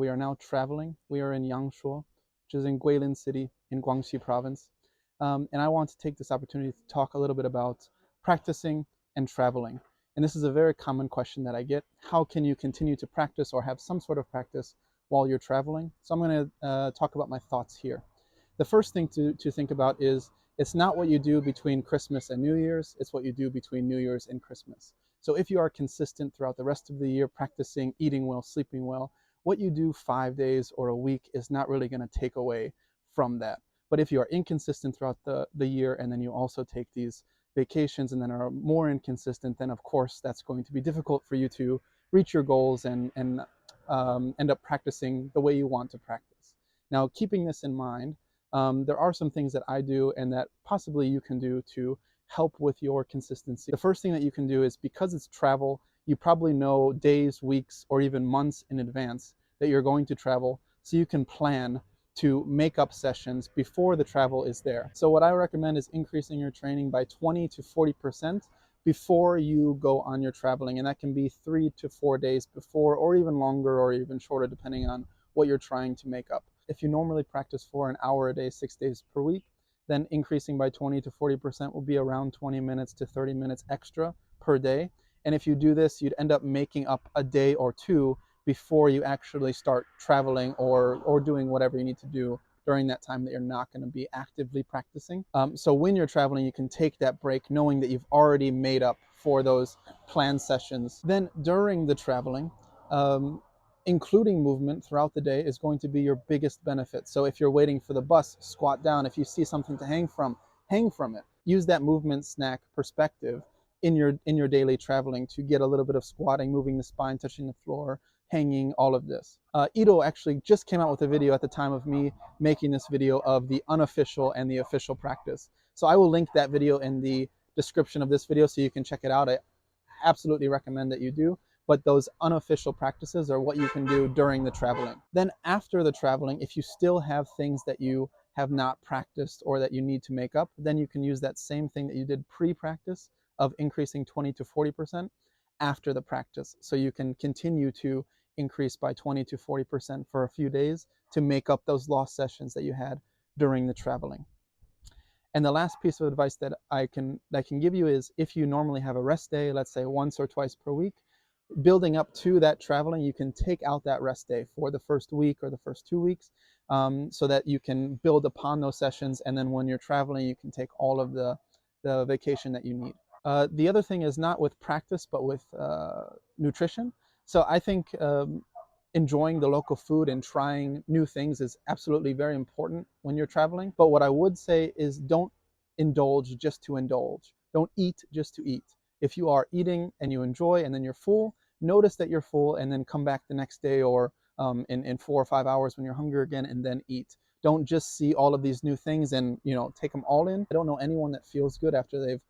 We are now traveling. We are in Yangshuo, which is in Guilin City in Guangxi province. And I want to take this opportunity to talk a little bit about practicing and traveling. And this is a very common question that I get. How can you continue to practice or have some sort of practice while you're traveling? So I'm going to talk about my thoughts here. The first thing to think about is it's not what you do between Christmas and New Year's, it's what you do between New Year's and Christmas. So if you are consistent throughout the rest of the year, practicing eating well, sleeping well, what you do 5 days or a week is not really going to take away from that. But if you are inconsistent throughout the year, and then you also take these vacations and then are more inconsistent, then of course that's going to be difficult for you to reach your goals and end up practicing the way you want to practice. Now, keeping this in mind, there are some things that I do and that possibly you can do to help with your consistency. The first thing that you can do is, because it's travel, you probably know days, weeks, or even months in advance that you're going to travel, so you can plan to make up sessions before the travel is there. So what I recommend is increasing your training by 20 to 40% before you go on your traveling, and that can be 3 to 4 days before, or even longer, or even shorter, depending on what you're trying to make up. If you normally practice for an hour a day, 6 days per week, then increasing by 20 to 40% will be around 20 minutes to 30 minutes extra per day. And if you do this, you'd end up making up a day or two before you actually start traveling or doing whatever you need to do during that time that you're not going to be actively practicing. So when you're traveling, you can take that break knowing that you've already made up for those planned sessions. Then during the traveling, including movement throughout the day is going to be your biggest benefit. So if you're waiting for the bus, squat down. If you see something to hang from it. Use that movement snack perspective in your daily traveling to get a little bit of squatting, moving the spine, touching the floor, hanging, all of this. Ido actually just came out with a video at the time of me making this video of the unofficial and the official practice. So I will link that video in the description of this video so you can check it out. I absolutely recommend that you do. But those unofficial practices are what you can do during the traveling. Then after the traveling, if you still have things that you have not practiced or that you need to make up, then you can use that same thing that you did pre-practice of increasing 20 to 40% after the practice. So you can continue to increase by 20 to 40% for a few days to make up those lost sessions that you had during the traveling. And the last piece of advice that I can give you is, if you normally have a rest day, let's say once or twice per week, building up to that traveling, you can take out that rest day for the first week or the first 2 weeks, so that you can build upon those sessions, and then when you're traveling, you can take all of the vacation that you need. The other thing is not with practice, but with nutrition. So I think enjoying the local food and trying new things is absolutely very important when you're traveling. But what I would say is, don't indulge just to indulge. Don't eat just to eat. If you are eating and you enjoy and then you're full, notice that you're full and then come back the next day or in 4 or 5 hours when you're hungry again, and then eat. Don't just see all of these new things and take them all in. I don't know anyone that feels good after they've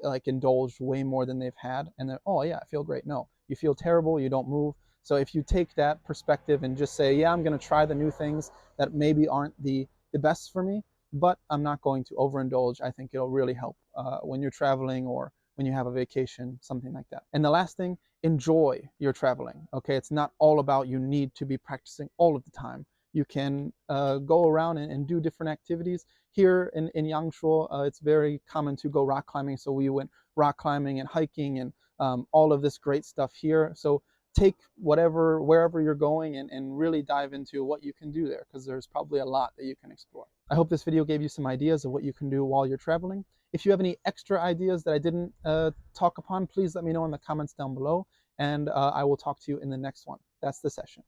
like indulged way more than they've had and then, oh yeah, I feel great. No, you feel terrible, you don't move. So if you take that perspective and just say, yeah, I'm going to try the new things that maybe aren't the best for me, but I'm not going to overindulge, I think it'll really help when you're traveling or when you have a vacation, something like that. And the last thing, enjoy your traveling. Okay, it's not all about you need to be practicing all of the time. You can go around and do different activities. Here in Yangshuo, it's very common to go rock climbing. So we went rock climbing and hiking and all of this great stuff here. So take wherever you're going and really dive into what you can do there, because there's probably a lot that you can explore. I hope this video gave you some ideas of what you can do while you're traveling. If you have any extra ideas that I didn't talk upon, please let me know in the comments down below, and I will talk to you in the next one. That's the session.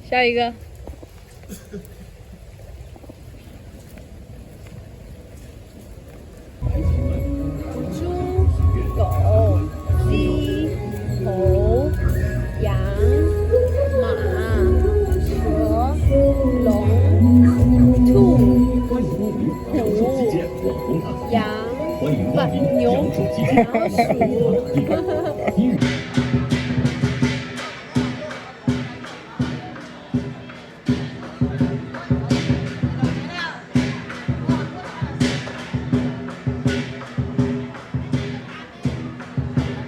Show you go. 羊不牛，然后鼠。